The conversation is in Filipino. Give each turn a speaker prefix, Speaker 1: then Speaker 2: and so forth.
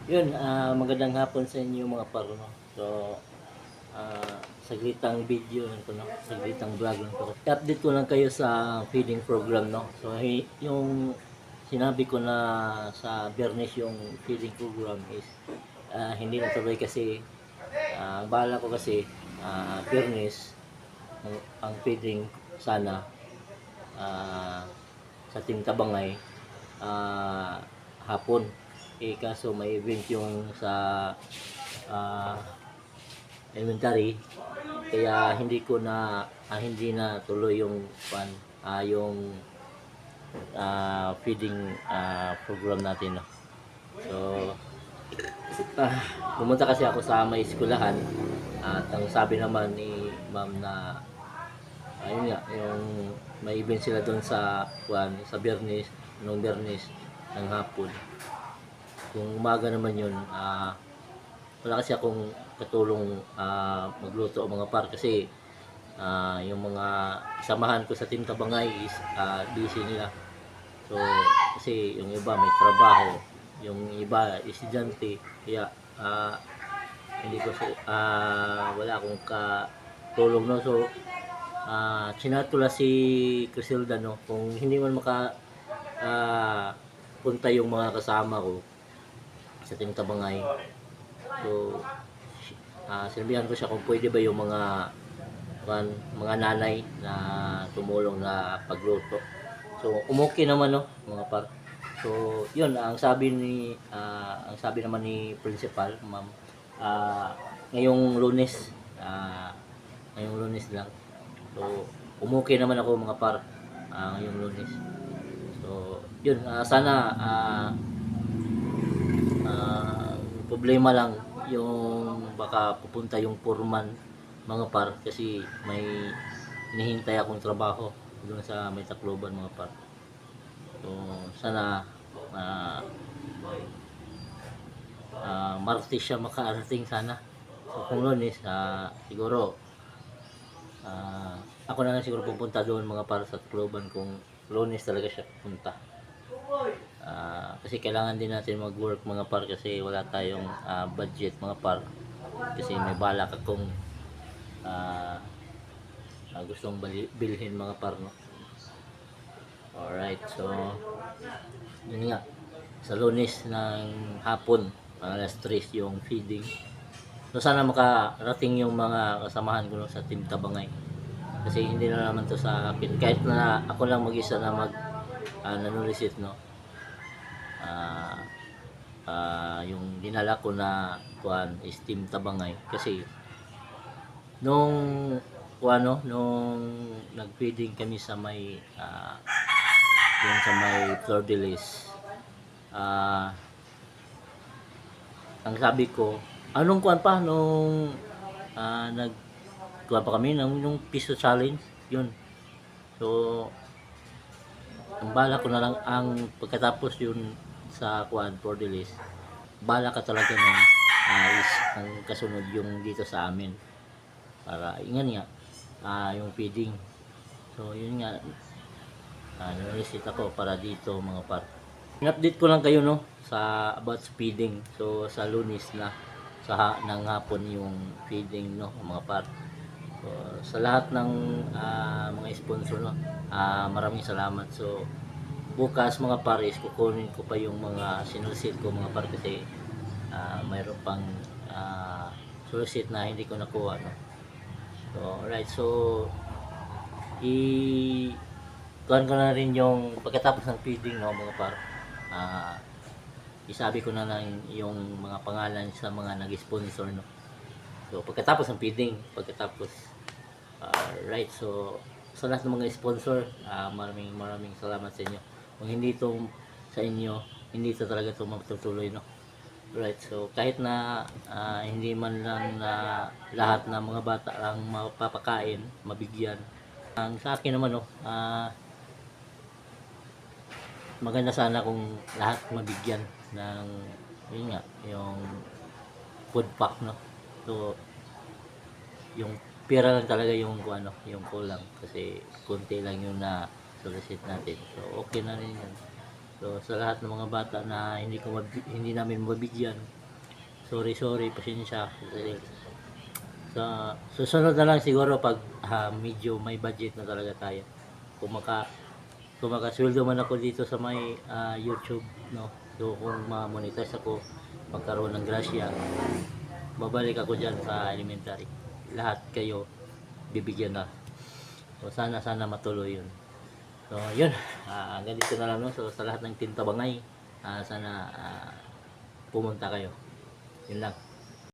Speaker 1: Yun, magandang hapon sa inyo mga paro, no? So, sagritang video lang to, no? Sagritang vlog lang to. I-update ko lang kayo sa feeding program, no? So, yung sinabi ko na sa Bernes yung feeding program is hindi natuloy kasi ang bala ko kasi Bernes ang feeding sana ah, sa Team Tabangay ah, hapon. Kaso may event yung sa ah, elementary, kaya hindi na tuloy yung yung feeding program natin, no? So ah, pumunta kasi ako sa may eskwelahan at ang sabi naman ni ma'am na ayun nga yung may event sila doon sa sa Biyernes, nung Biyernes ng hapon. Kung umaga naman yun, wala kasi akong katulong magluto o mga par kasi yung mga samahan ko sa Team Tabangay is busy nila. So kasi yung iba may trabaho, yung iba estudyante, kaya hindi ko wala akong katulong, no. So chinat ko lang si Criselda, no, kung hindi man punta yung mga kasama ko sa Team Tabangay. So sinabihan ko siya kung pwede ba yung mga nanay na tumulong na pagluto. So umokey naman, no, mga par. So yun ang sabi naman ni principal, ma'am, ngayong Lunes, lang. So umokey naman ako mga par, ngayong Lunes. So yun, sana problema lang yung baka pupunta yung foreman mga par, kasi may hinihintay akong trabaho doon sa may Tacloban mga par. So sana Martes siya makaarating sana. So kung Lunes, siguro ako na lang siguro pupunta doon mga par sa Tacloban kung Lunes talaga siya pupunta. Kasi kailangan din natin mag-work mga par kasi wala tayong budget mga par, kasi may balak akong gustong bilhin mga par, no? Alright, so yun nga, sa Lunes ng hapon alas 3 yung feeding. So sana makarating yung mga kasamahan ko sa Team Tabangay, kasi hindi na naman to sa akin, kahit na ako lang mag-isa na nanulisit, no. Yung dinala ko na is Team Tabangay kasi nung nag-feeding kami sa may yung sa may Flor de Lis, ang sabi ko anong nag pa kami nung piso challenge yun. So ang bala ko na lang ang pagkatapos yun sa Flor de Lis, bala ka talaga nun is ang kasunod yung dito sa amin para ingan nga yung feeding. So yun nga, naresit ako para dito mga par. In-update ko lang kayo, no, sa about feeding. So sa Lunes na ng hapon yung feeding, no, mga par. So, sa lahat ng mga sponsor, no, maraming salamat. So bukas mga pares kukunin ko pa yung mga sinulit ko mga par kasi mayroon pang sulit na hindi ko nakuha, no. So alright, so tuwan ko na rin yung pagkatapos ng feeding, no, mga par. Isabi ko na lang yung mga pangalan sa mga nag-sponsor, no. So pagkatapos ng feeding, right, so sa lahat ng mga sponsor, maraming salamat sa inyo. Kung hindi ito sa inyo, hindi ito talaga ito matutuloy, no. Right, so kahit na hindi man lang na lahat ng mga bata lang mapapakain, mabigyan. Ang sa akin naman, no, maganda sana kung lahat mabigyan ng yun nga, yung food pack, no. So yung pera lang talaga yung kulang kasi konti lang yung na solicit natin. So okay na rin yan. So sa lahat ng mga bata na hindi namin mabigyan, sorry, pasensya. Kasi sa susunod na lang siguro pag medyo may budget na talaga tayo. Kung makasweldo man ako dito sa may YouTube, no. So kung ma-monetize ako, magkaroon ng grasya, babalik ako diyan sa elementary. Lahat kayo bibigyan na. So sana matuloy 'yun. So, yun. Ganito na lang, no? So, sa lahat ng tintabangay, sana pumunta kayo. Yun lang.